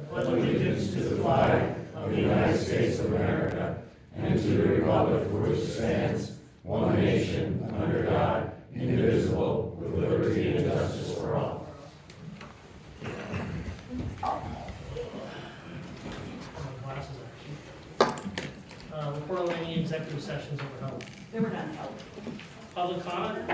pledge allegiance to the flag of the United States of America and to the republic for which it stands, one nation, under God, indivisible, with liberty and justice for all. Report on any executive sessions that were held. They were done. Public comment?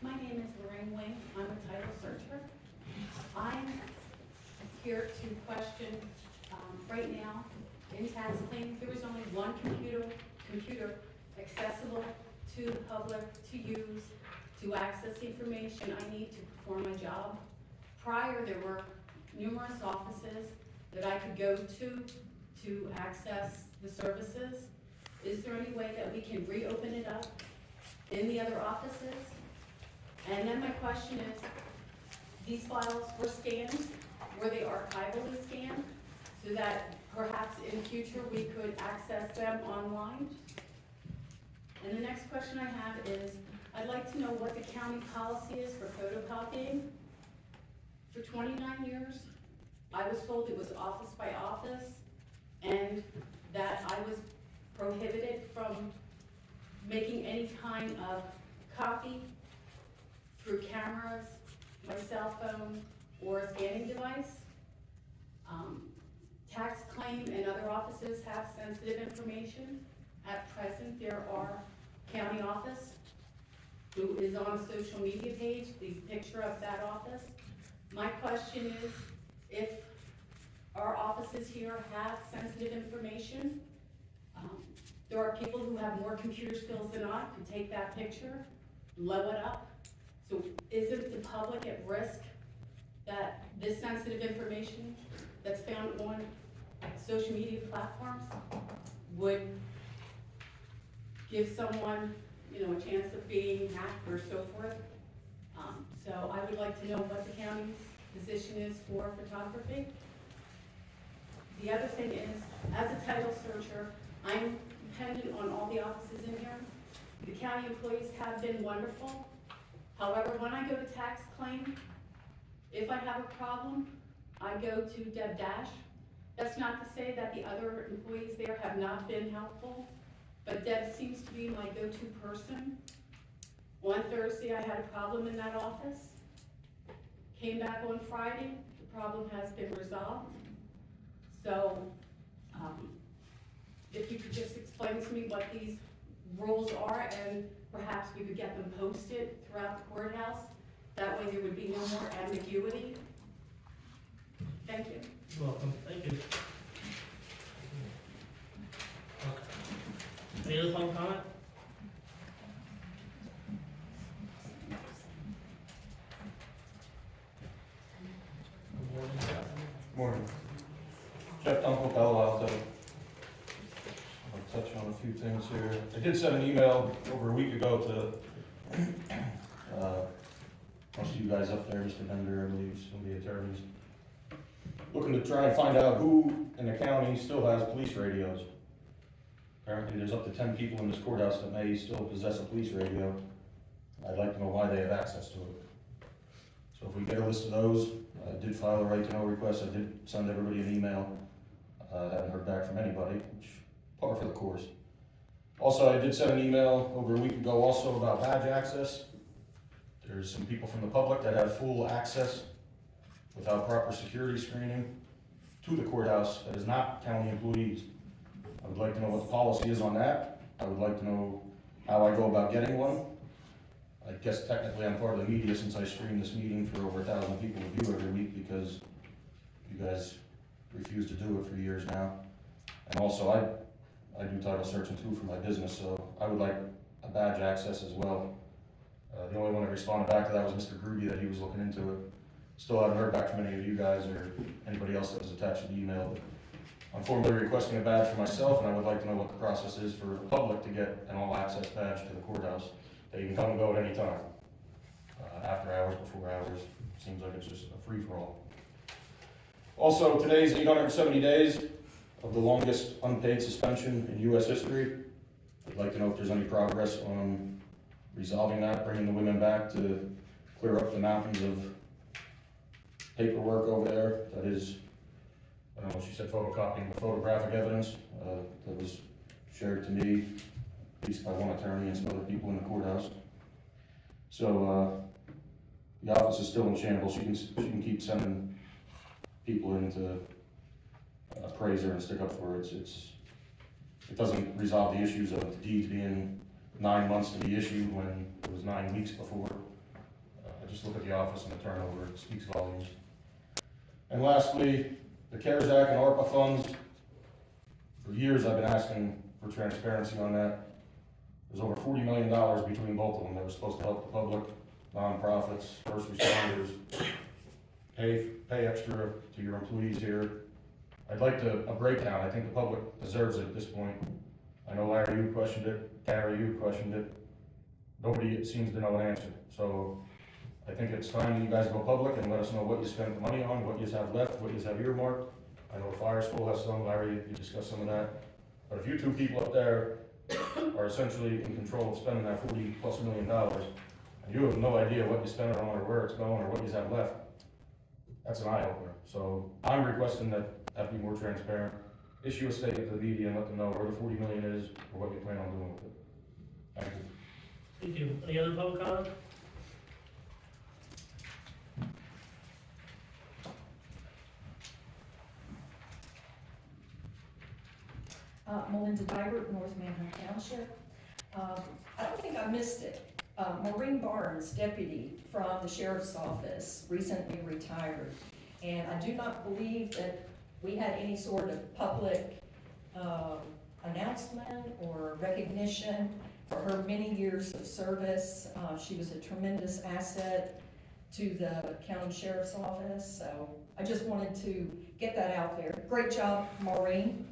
My name is Lorraine Wing. I'm a title searcher. I'm here to question, right now, in tax claims, there is only one computer accessible to the public to use, to access information I need to perform my job. Prior, there were numerous offices that I could go to access the services. Is there any way that we can reopen it up in the other offices? And then my question is, these files were scanned, were they archivally scanned, so that perhaps in future we could access them online? And the next question I have is, I'd like to know what the county policy is for photocopying. For 29 years, I was told it was office by office, and that I was prohibited from making any kind of copy through cameras, my cell phone, or a scanning device. Tax claim and other offices have sensitive information. At present, there are county office who is on a social media page, the picture of that office. My question is, if our offices here have sensitive information, there are people who have more computer skills than I, could take that picture, blow it up. So isn't the public at risk that this sensitive information that's found on social media platforms would give someone, a chance of being hacked or so forth? So I would like to know what the county's position is for photography. The other thing is, as a title searcher, I'm dependent on all the offices in here. The county employees have been wonderful. However, when I go to tax claim, if I have a problem, I go to Deb Dash. That's not to say that the other employees there have not been helpful, but Deb seems to be my go-to person. On Thursday, I had a problem in that office. Came back on Friday, the problem has been resolved. So, if you could just explain to me what these rules are, and perhaps we could get them posted throughout the courthouse. That way there would be no more ambiguity. Thank you. You're welcome. Thank you. Okay. Any other public comment? Good morning. Morning. Jeff Dunkel, Palo Alto. I'll touch on a few things here. I did send an email over a week ago to most of you guys up there, Mr. Bender, I believe, some of the attorneys, looking to try and find out who in the county still has police radios. Apparently there's up to 10 people in this courthouse that may still possess a police radio. I'd like to know why they have access to it. So if we get a list of those, I did file a right to know request. I did send everybody an email. Haven't heard back from anybody, which par for the course. Also, I did send an email over a week ago also about badge access. There's some people from the public that have full access without proper security screening to the courthouse that is not county employees. I would like to know what the policy is on that. I would like to know how I go about getting one. I guess technically I'm part of the media since I stream this meeting for over 1,000 people to view every week because you guys refuse to do it for years now. And also I do title searching too for my business, so I would like a badge access as well. The only one that responded back to that was Mr. Gruby, that he was looking into it. Still haven't heard back from any of you guys or anybody else that was attached to the email. I'm formally requesting a badge for myself, and I would like to know what the process is for the public to get an all-access badge to the courthouse. They can come and go at any time, after hours, before hours. Seems like it's just a free-for-all. Also, today's 870 days of the longest unpaid suspension in US history. I'd like to know if there's any progress on resolving that, bringing the women back to clear up the mountains of paperwork over there. That is, I don't know, she said photocopying, but photographic evidence that was shared to me, at least by one attorney and some other people in the courthouse. So the office is still in shambles. She can keep sending people in to praise her and stick up for her. It doesn't resolve the issues of the deeds being 9 months to be issued when it was 9 weeks before. I just look at the office and the turnover, it speaks volumes. And lastly, the CARES Act and ARPA funds. For years I've been asking for transparency on that. There's over $40 million between both of them that were supposed to help the public, nonprofits, first responders, pay extra to your employees here. I'd like a breakdown. I think the public deserves it at this point. I know Larry, you questioned it, Gary, you questioned it. Nobody seems to know an answer. So I think it's time that you guys go public and let us know what you spent the money on, what you have left, what you have earmarked. I know the fire school has some, Larry, you discussed some of that. But if you two people up there are essentially in control of spending that $40+ million, and you have no idea what you spent it on or where it's going or what you have left, that's an eye-opener. So I'm requesting that be more transparent, issue a statement to the media and let them know where the $40 million is or what you plan on doing with it. Thank you. Thank you. Any other public comment? Melinda Dybert, North Manheim Township. I don't think I missed it. Maureen Barnes, deputy from the sheriff's office, recently retired. And I do not believe that we had any sort of public announcement or recognition for her many years of service. She was a tremendous asset to the county sheriff's office. So I just wanted to get that out there. Great job, Maureen.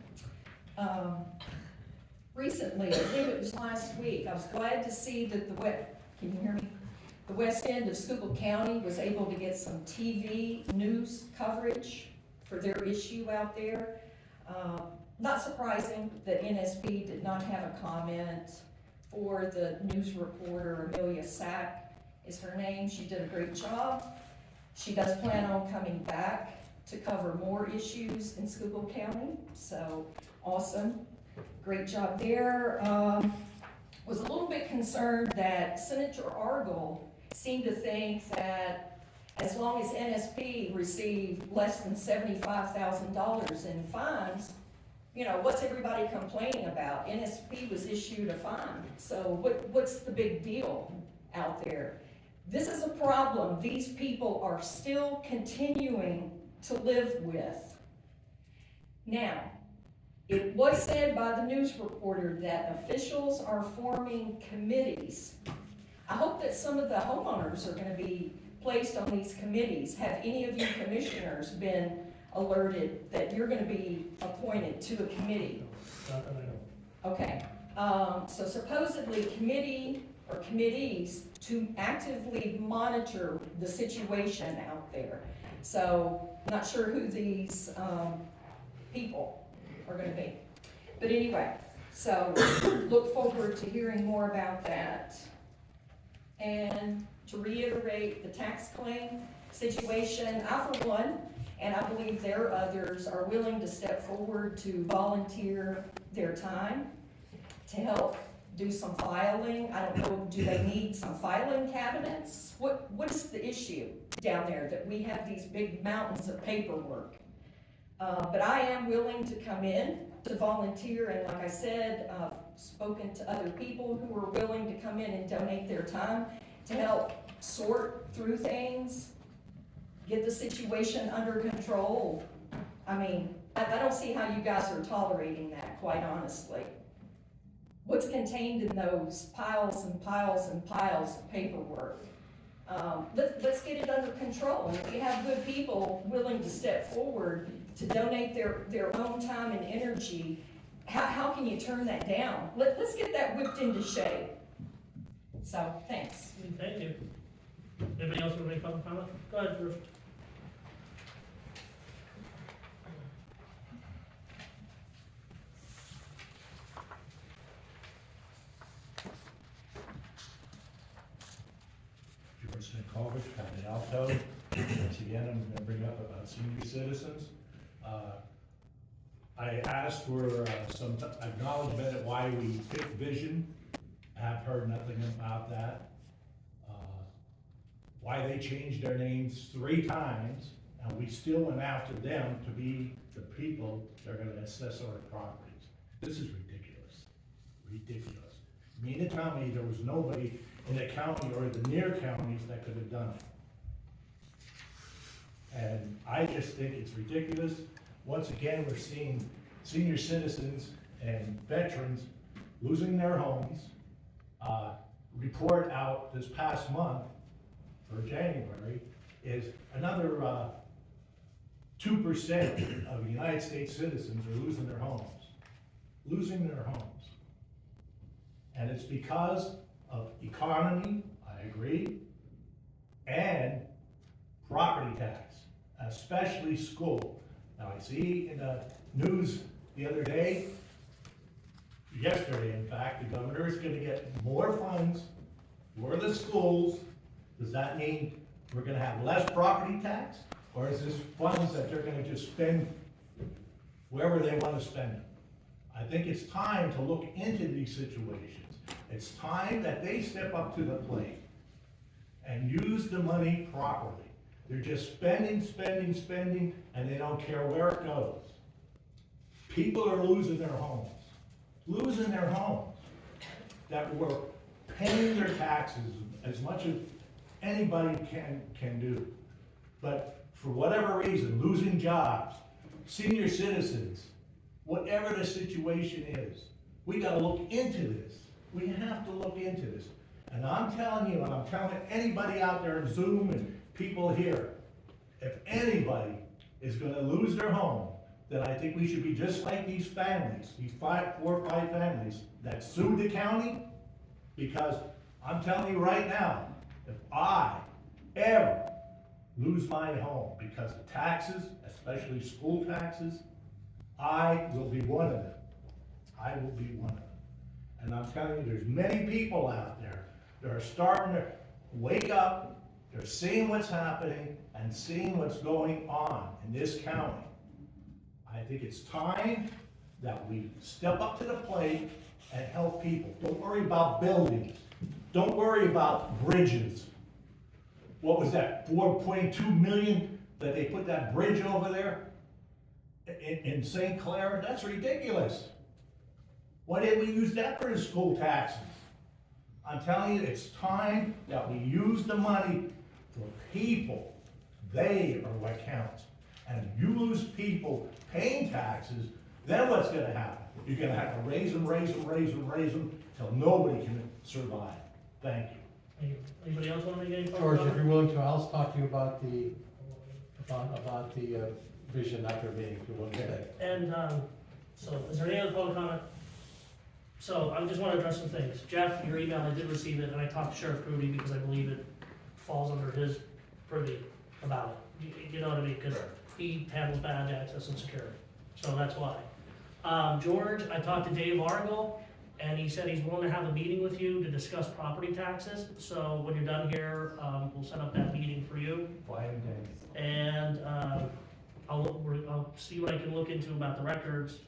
Recently, I believe it was last week, I was glad to see that can you hear me? The west end of Schuylkill County was able to get some TV news coverage for their issue out there. Not surprising that NSP did not have a comment for the news reporter. Amelia Sack is her name. She did a great job. She does plan on coming back to cover more issues in Schuylkill County, so awesome. Great job there. Was a little bit concerned that Senator Argyle seemed to think that as long as NSP received less than $75,000 in fines, you know, what's everybody complaining about? NSP was issued a fine. So what's the big deal out there? This is a problem these people are still continuing to live with. Now, it was said by the news reporter that officials are forming committees. I hope that some of the homeowners are going to be placed on these committees. Have any of you commissioners been alerted that you're going to be appointed to a committee? Not that I know. Okay. So supposedly committee or committees to actively monitor the situation out there. So not sure who these people are going to be. But anyway, so look forward to hearing more about that. And to reiterate the tax claim situation, I for one, and I believe there are others, are willing to step forward to volunteer their time to help do some filing. I don't know, do they need some filing cabinets? What is the issue down there that we have these big mountains of paperwork? But I am willing to come in to volunteer, and like I said, I've spoken to other people who are willing to come in and donate their time to help sort through things, get the situation under control. I mean, I don't see how you guys are tolerating that, quite honestly. What's contained in those piles and piles and piles of paperwork? Let's get it under control. And if you have good people willing to step forward to donate their own time and energy, how can you turn that down? Let's get that whipped into shape. So, thanks. Thank you. Anybody else want to make a comment? Go ahead, Bruce. Once again, I'm gonna bring up about senior citizens. I asked for some acknowledgement at why we picked Vision. I have heard nothing about that. Why they changed their names 3 times, and we still went after them to be the people that are gonna assess our properties. This is ridiculous, ridiculous. You mean to tell me there was nobody in the county or the near counties that could have done it? And I just think it's ridiculous. Once again, we're seeing senior citizens and veterans losing their homes. Report out this past month, for January, is another 2% of the United States citizens are losing their homes. Losing their homes. And it's because of economy, I agree, and property tax, especially school. Now, I see in the news the other day, yesterday in fact, the governor is gonna get more funds for the schools. Does that mean we're gonna have less property tax? Or is this funds that they're gonna just spend wherever they wanna spend it? I think it's time to look into these situations. It's time that they step up to the plate and use the money properly. They're just spending, spending, spending, and they don't care where it goes. People are losing their homes, that were paying their taxes as much as anybody can do. But for whatever reason, losing jobs, senior citizens, whatever the situation is, we gotta look into this. We have to look into this. And I'm telling you, and I'm telling anybody out there in Zoom and people here, if anybody is gonna lose their home, then I think we should be just like these families, these 4 or 5 families that sued the county, because I'm telling you right now, if I ever lose my home because of taxes, especially school taxes, I will be one of them. I will be one of them. And I'm telling you, there's many people out there that are starting to wake up, they're seeing what's happening and seeing what's going on in this county. I think it's time that we step up to the plate and help people. Don't worry about buildings. Don't worry about bridges. What was that, 4.2 million that they put that bridge over there in St. Clair? That's ridiculous. Why didn't we use that for the school taxes? I'm telling you, it's time that we use the money for people. They are what counts. And if you lose people paying taxes, then what's gonna happen? You're gonna have to raise them till nobody can survive. Thank you. Thank you. Anybody else want to make any George, comments? if you're willing to, I'll talk to you about the vision after meeting, if you want to say. And, so, is there any other public comment? So, I just want to address some things. Jeff, your email, I did receive it, and I talked to Sheriff Cody because I believe it falls under his purview about it. You know what I mean? Because he handles badge access and security, so that's why. George, I talked to Dave Argel, and he said he's willing to have a meeting with you to discuss property taxes. So when you're done here, we'll set up that meeting for you. And I'll see what I can look into about the records.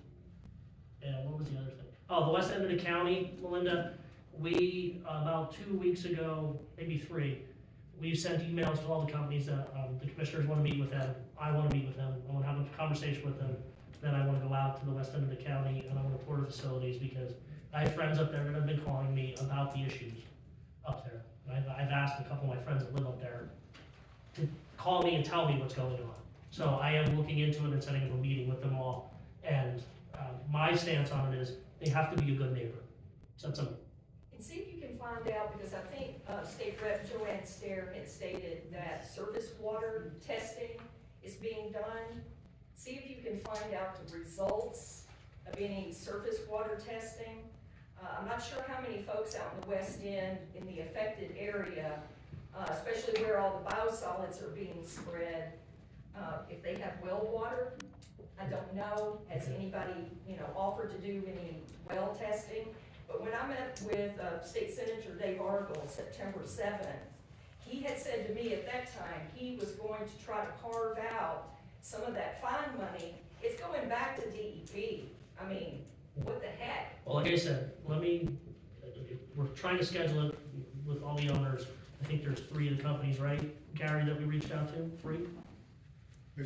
And what was the other thing? Oh, the west end of the county, Melinda, we, about 2 weeks ago, maybe 3, we sent emails to all the companies that the commissioners want to meet with them. I want to meet with them. I want to have a conversation with them. Then I want to go out to the west end of the county and I want to tour the facilities because I have friends up there that have been calling me about the issues up there. And I've asked a couple of my friends that live up there to call me and tell me what's going on. So I am looking into it and setting up a meeting with them all. And my stance on it is they have to be a good neighbor. So that's And see if you can find out, because I think State Rep Joanne Stair had stated that surface water testing is being done. See if you can find out the results of any surface water testing. I'm not sure how many folks out in the West End in the affected area, especially where all the biosolids are being spread, if they have well water. I don't know, has anybody, offered to do any well testing? But when I met with State Senator Dave Argel September 7th, he had said to me at that time he was going going to try to carve out some of that fine money, it's going back to DEP. I mean, what the heck? Well, like I said, we're trying to schedule it with all the owners. I think there's 3 of the companies, right, Gary, that we reached out to? 3?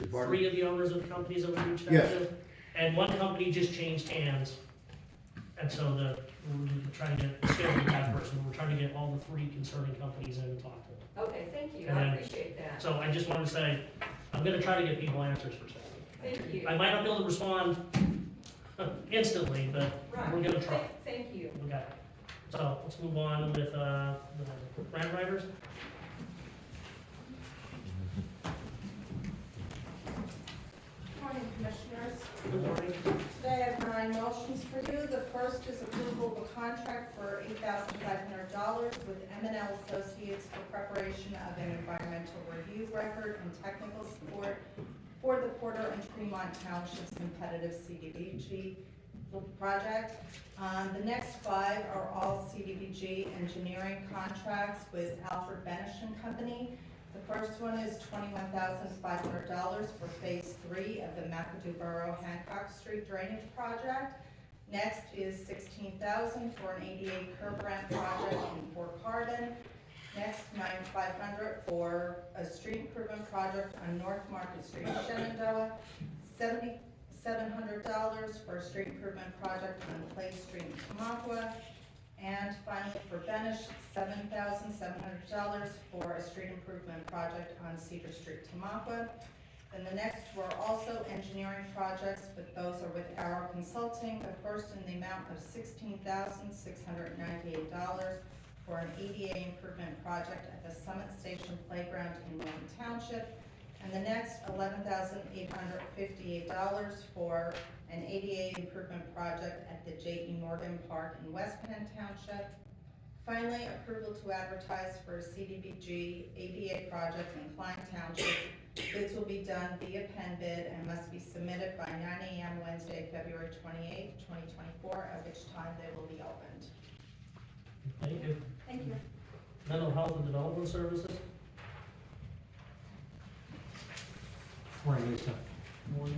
3 of the owners of the companies that we reached out Yes. to? And one company just changed hands. And so we're trying to schedule that person. We're trying to get all the 3 concerning companies in and talk to them. Okay, thank you, And I then- appreciate that. So I just wanted to say, I'm gonna try to get people answers for Saturday. Thank you. I might not be able to respond instantly, but Right. we're gonna try. Thank you. Okay, so let's move on with, the grant writers. Morning, Commissioners. Good morning. Today I have 9 motions for you. The first is approval of a contract for $8,500 with M&L Associates for preparation of an environmental review record and technical support for the Porter and Tremont Townships competitive CDBG project. The next 5 are all CDBG engineering contracts with Alfred Benish and Company. The first one is $21,500 for Phase 3 of the McAdoo Borough Hancock Street Drainage Project. Next is $16,000 for an ADA curb ramp project in Port Carbon. Next, $9,500 for a street improvement project on North Market Street, Shenandoah. $7,700 for a street improvement project on Clay Street in Tamaqua. And finally, for Benish, $7,700 for a street improvement project on Cedar Street, Tamaqua. Then the next were also engineering projects, but those are with Arrow Consulting. The first in the amount of $16,698 for an ADA improvement project at the Summit Station Playground in Wayne Township. And the next, $11,858 for an ADA improvement project at the J.E. Morgan Park in West Penn Township. Finally, approval to advertise for a CDBG ADA project in Klein Township. Bids will be done via pen bid and must be submitted by 9 a.m. Wednesday, February 28, 2024, at which time they will be opened. Thank you. Thank you. Mental health and development services. Morning, Lisa. Morning.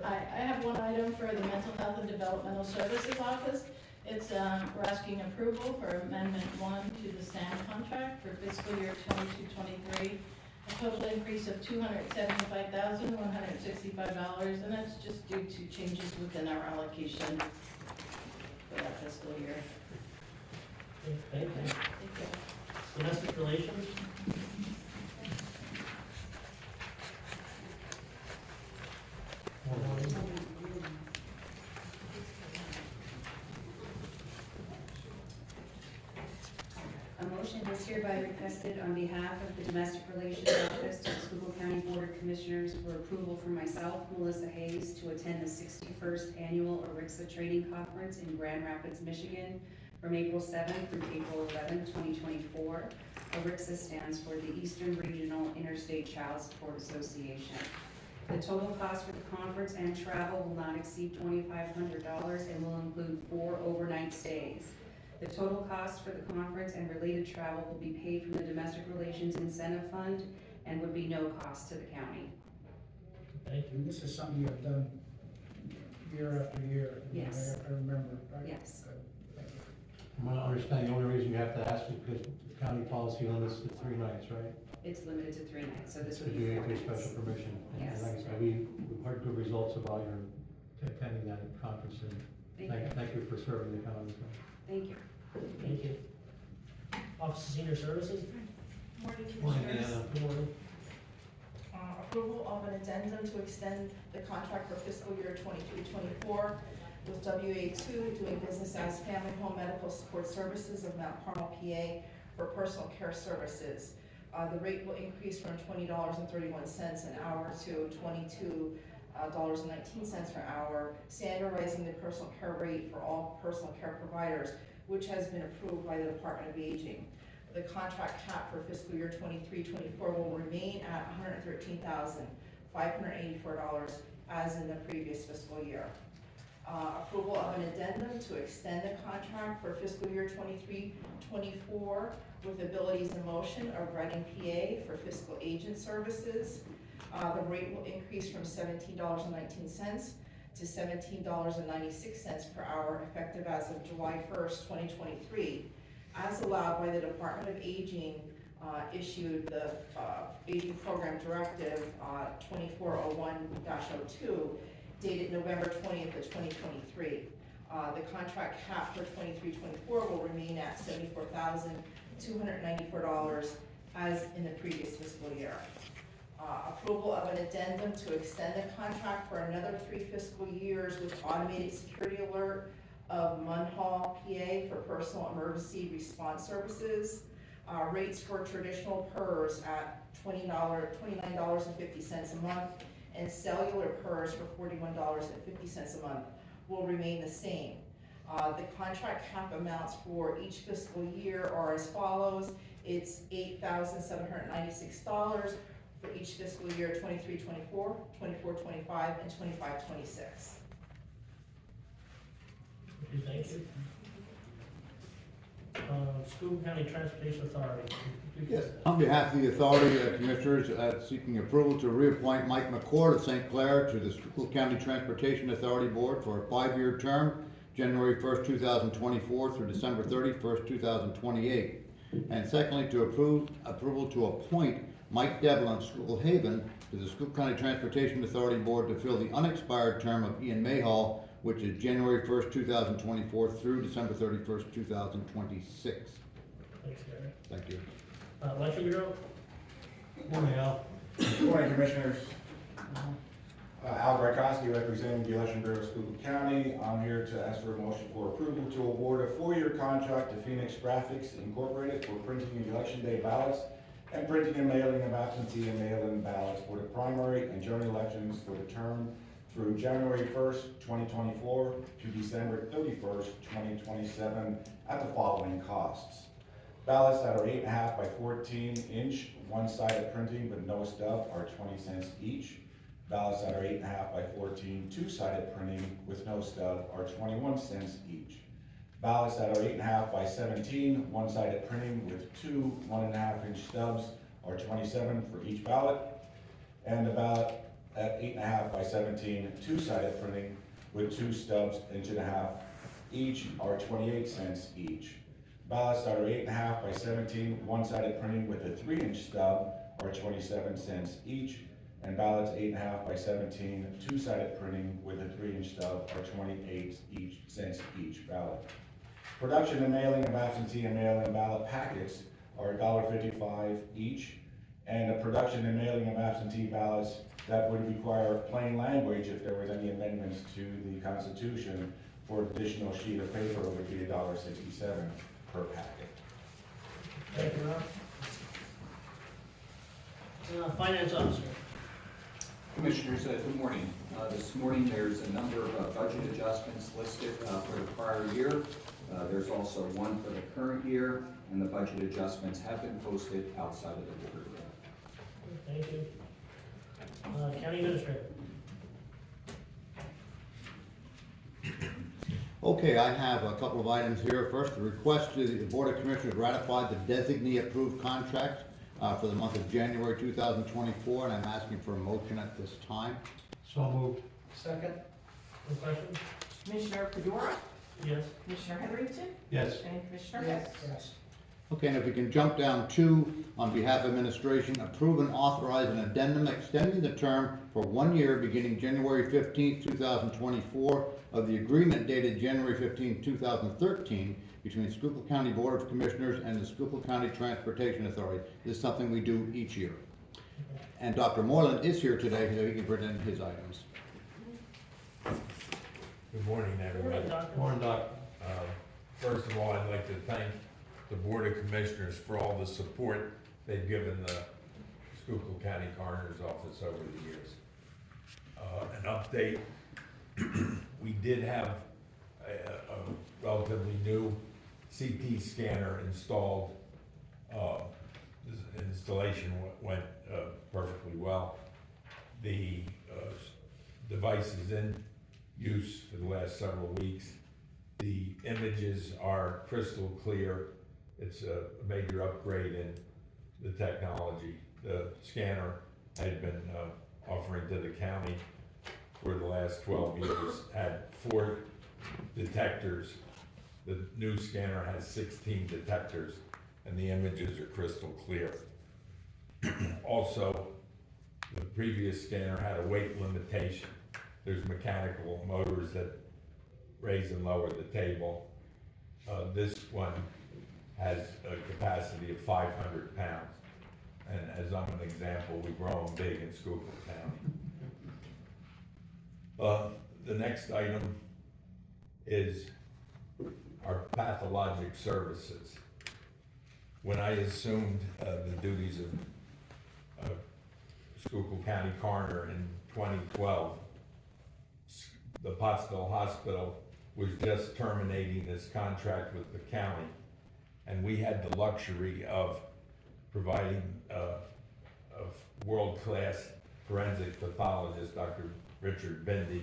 I have one item for the Mental Health and Developmental Services Office. It's, we're asking approval for Amendment 1 to the SAM contract for fiscal year 22-23. A total increase of $275,165, and that's just due to changes within our allocation for that fiscal year. Thank you. Thank you. Domestic relations. A motion is hereby requested on behalf of the Domestic Relations Office to the Schuylkill County Board of Commissioners for approval for myself, Melissa Hayes, to attend the 61st Annual ARICSA Training Conference in Grand Rapids, Michigan, from April 7th through April 11th, 2024. ARICSA stands for the Eastern Regional Interstate Child Support Association. The total cost for the conference and travel will not exceed $2,500 and will include 4 overnight stays. The total cost for the conference and related travel will be paid from the Domestic Relations Incentive Fund and would be no cost to the county. Thank you. And this is something you have done year after year. Yes. I remember, right? Yes. Good. Thank you. From what I understand, the only reason you have to ask is because the county policy limits to 3 nights, right? It's limited to 3 nights, so this So would you be get 4 your nights. special permission. And Yes. like I said, we've heard good results about your attending that conference, and thank you for serving the county. Thank you. Thank you. Office of Senior Services. Morning, Morning, Commissioners. Deanna. Good morning. Approval of an addendum to extend the contract for fiscal year 23-24 with WA2 doing business as Family Home Medical Support Services of Mount Carmel, PA for personal care services. The rate will increase from $20.31 an hour to $22.19 per hour, standardizing the personal care rate for all personal care providers, which has been approved by the Department of Aging. The contract cap for fiscal year 23-24 will remain at $113,584 as in the previous fiscal year. Approval of an addendum to extend the contract for fiscal year 23-24 with Abilities in Motion of Reading, PA for fiscal agent services. The rate will increase from $17.19 to $17.96 per hour, effective as of July 1st, 2023, as allowed by the Department of Aging, issued the Aging Program Directive 2401-02, dated November 20th of 2023. The contract cap for 23-24 will remain at $74,294 as in the previous fiscal year. Approval of an addendum to extend the contract for another 3 fiscal years with automated security alert of Munhall, PA for personal emergency response services. Rates for traditional PERS at $29.50 a month and cellular PERS for $41.50 a month will remain the same. The contract cap amounts for each fiscal year are as follows. It's $8,796 for each fiscal year 23-24, 24-25, and 25-26. Thank you. Schuylkill County Transportation Authority. Yes, on behalf of the authority, commissioners, seeking approval to reappoint Mike McCord of St. Clair to the Schuylkill County Transportation Authority Board for a 5-year term, January 1st, 2024 through December 31st, 2028. And secondly, to approval to appoint Mike Devlin of Schuylkill Haven to the Schuylkill County Transportation Authority Board to fill the unexpired term of Ian Mayhall, which is January 1st, 2024 through December 31st, 2026. Thanks, Gary. Thank you. Election Bureau? Morning, Al. Good morning, Commissioners. Al Brykowski, representing the Election Bureau of Schuylkill County. I'm here to ask for a motion for approval to award a 4-year contract to Phoenix Graphics Incorporated for printing election day ballots and printing and mailing of absentee and mail-in ballots for the primary and general elections for the term through January 1st, 2024 to December 31st, 2027 at the following costs. Ballots that are 8.5 by 14 inch one-sided printing with no stub are 20 cents each. Ballots that are 8.5 by 14 two-sided printing with no stub are 21 cents each. Ballots that are 8.5 by 17 one-sided printing with 2 1.5 inch stubs are 27 for each ballot. And the ballot at 8.5 by 17 two-sided printing with 2 stubs, 1.5 inch each are 28 cents each. Ballots that are 8.5 by 17 one-sided printing with a 3 inch stub are 27 cents each. And ballots 8.5 by 17 two-sided printing with a 3 inch stub are 28 cents each ballot. Production and mailing of absentee and mail-in ballot packets are $1.55 each. And the production and mailing of absentee ballots that would require plain language if there was any amendments to the Constitution for additional sheet of paper would be $1.67 per packet. Thank you, Rob. Finance Officer. Commissioners, good morning. This morning there's a number of budget adjustments listed for the prior year. There's also one for the current year, and the budget adjustments have been posted outside of the boardroom. Thank you. County Administrator. Okay, I have a couple of items here. First, the request to the Board of Commissioners ratify the designee approved contract for the month of January 2024, and I'm asking for a motion at this time. So moved. Second? Any questions? Commissioner Fedora, Yes. Commissioner Heatherington, Yes. and Commissioner Hess. Yes. Okay, and if we can jump down to, on behalf of administration, approve and authorize an addendum extending the term for 1 year beginning January 15th, 2024 of the agreement dated January 15th, 2013 between the Schuylkill County Board of Commissioners and the Schuylkill County Transportation Authority. This is something we do each year. And Dr. Moreland is here today, so he can present his items. Good morning, everybody. Morning, Doctor. Morning, Doc. First of all, I'd like to thank the Board of Commissioners for all the support they've given the Schuylkill County Coroner's Office over the years. An update, we did have a relatively new CT scanner installed. This installation went perfectly well. The device is in use for the last several weeks. The images are crystal clear. It's a major upgrade in the technology. The scanner had been offering to the county for the last 12 years, had 4 detectors. The new scanner has 16 detectors, and the images are crystal clear. Also, the previous scanner had a weight limitation. There's mechanical motors that raise and lower the table. This one has a capacity of 500 pounds. And as I'm an example, we grow them big in Schuylkill County. The next item is our pathologic services. When I assumed the duties of Schuylkill County Coroner in 2012, the Pottsville Hospital was just terminating its contract with the county, and we had the luxury of providing a world-class forensic pathologist, Dr. Richard Bindi,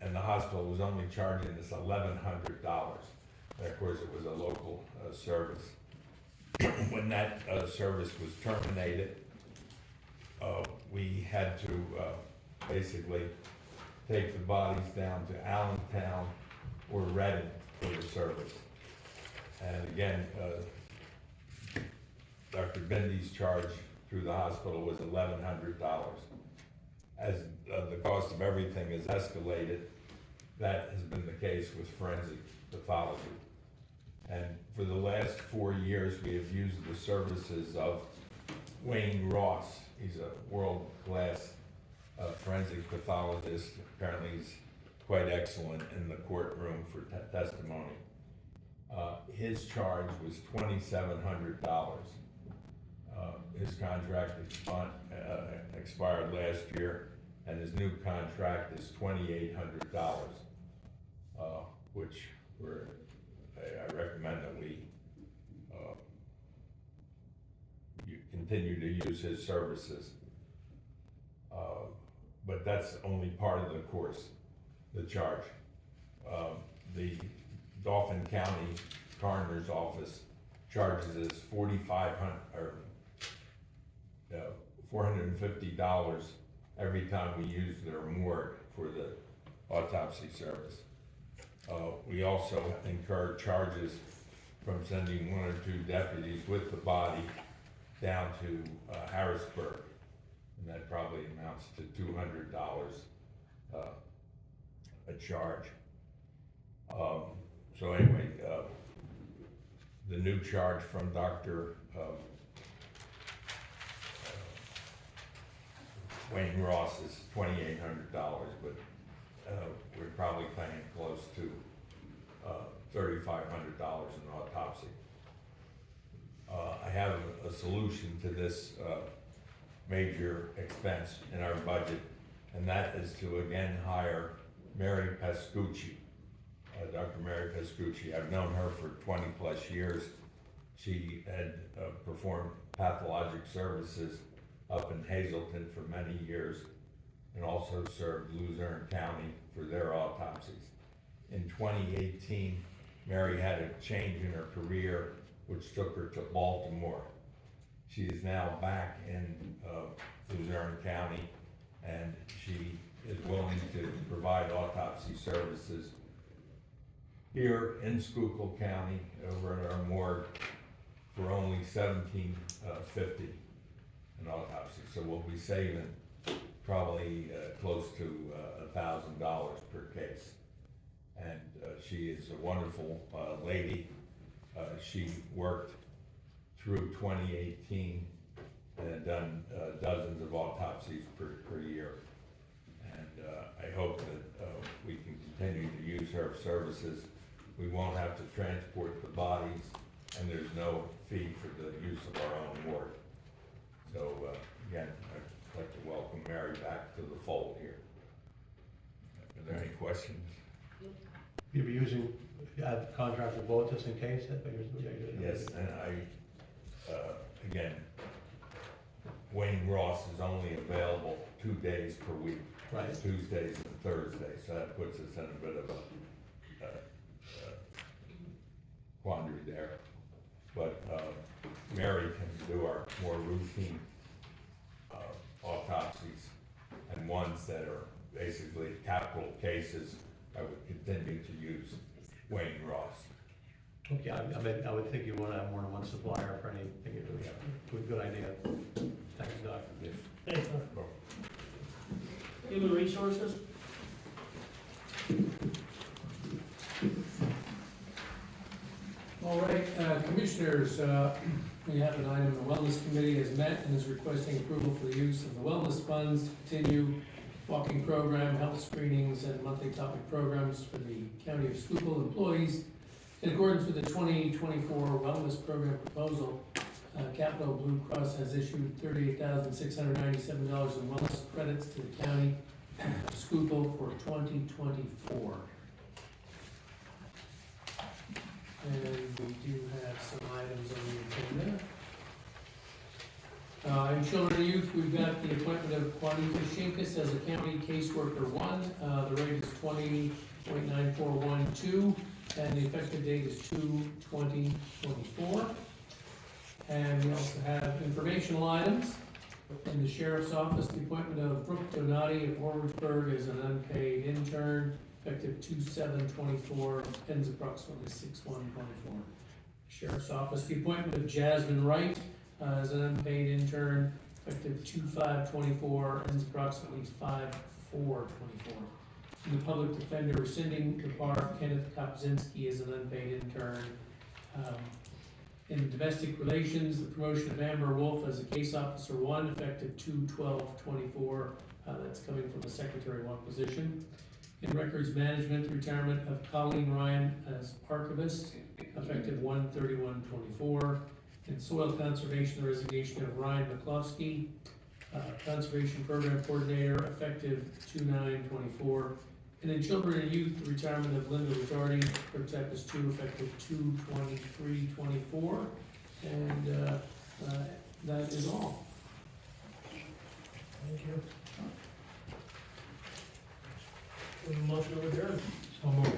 and the hospital was only charging us $1,100. And of course, it was a local service. When that service was terminated, we had to basically take the bodies down to Allentown or Reading for the service. And again, Dr. Bindi's charge through the hospital was $1,100. As the cost of everything has escalated, that has been the case with forensic pathology. And for the last 4 years, we have used the services of Wayne Ross. He's a world-class forensic pathologist. Apparently he's quite excellent in the courtroom for testimony. His charge was $2,700. His contract expired last year, and his new contract is $2,800, which I recommend that you continue to use his services. But that's only part of the course, the charge. The Dauphin County Coroner's Office charges us $450 every time we use their morgue for the autopsy service. We also incur charges from sending 1 or 2 deputies with the body down to Harrisburg, and that probably amounts to $200 a charge. So anyway, the new charge from Dr. Wayne Ross is $2,800, but we're probably paying close to $3,500 in autopsy. I have a solution to this major expense in our budget, and that is to again hire Mary Pascucci. Dr. Mary Pascucci, I've known her for 20 plus years. She had performed pathologic services up in Hazleton for many years, and also served Luzerne County for their autopsies. In 2018, Mary had a change in her career, which took her to Baltimore. She is now back in Luzerne County, and she is willing to provide autopsy services here in Schuylkill County over at our morgue for only $17.50 an autopsy. So we'll be saving probably close to $1,000 per case. And she is a wonderful lady. She worked through 2018 and had done dozens of autopsies per year. And I hope that we can continue to use her services. We won't have to transport the bodies, and there's no fee for the use of our own morgue. So again, I'd like to welcome Mary back to the fold here. Are there any questions? You'll be using, you have contract with both just in case? Yes, and again, Wayne Ross is only available 2 days per week. Right. Tuesdays and Thursdays, so that puts us in a bit of a quandary there. But, Mary can do our more routine, autopsies, and ones that are basically capital cases, I would continue to use Wayne Ross. Okay, I would think you want to have more than one supplier for anything you do, yeah, good idea. Thanks, Doc. Yes. Thanks, Doc. Human Resources? All right, Commissioners, we have an item, the Wellness Committee has met and is requesting approval for the use of the wellness funds to continue walking program, health screenings, and monthly topic programs for the County of Schuylkill employees in accordance with the 2024 Wellness Program proposal. Capital Blue Cross has issued $38,697 in wellness credits to the County of Schuylkill for 2024. And we do have some items on the agenda. In Children and Youth, we've got the appointment of Juanita Shinkus as a County Caseworker 1. The rate is 20.9412, and the effective date is 2/20/24. And we also have informational items. In the Sheriff's Office, the appointment of Brooke Donati of Warwicksburg as an unpaid intern, effective 2/7/24, ends approximately 6/1/24. Sheriff's Office, the appointment of Jasmine Wright as an unpaid intern, effective 2/5/24, ends approximately 5/4/24. And the Public Defender rescinding the bar of Kenneth Kopzinski as an unpaid intern. In Domestic Relations, the promotion of Amber Wolf as a Case Officer 1, effective 2/12/24, that's coming from the Secretary 1 position. In Records Management, retirement of Colleen Ryan as Archivist, effective 1/31/24. In Soil Conservation, the resignation of Ryan McCloskey, Conservation Program Coordinator, effective 2/9/24. And in Children and Youth, the retirement of Linda Ricciardi, her type is 2, effective 2/23/24. And that is all. Thank you. Motion to adjourn. So moved.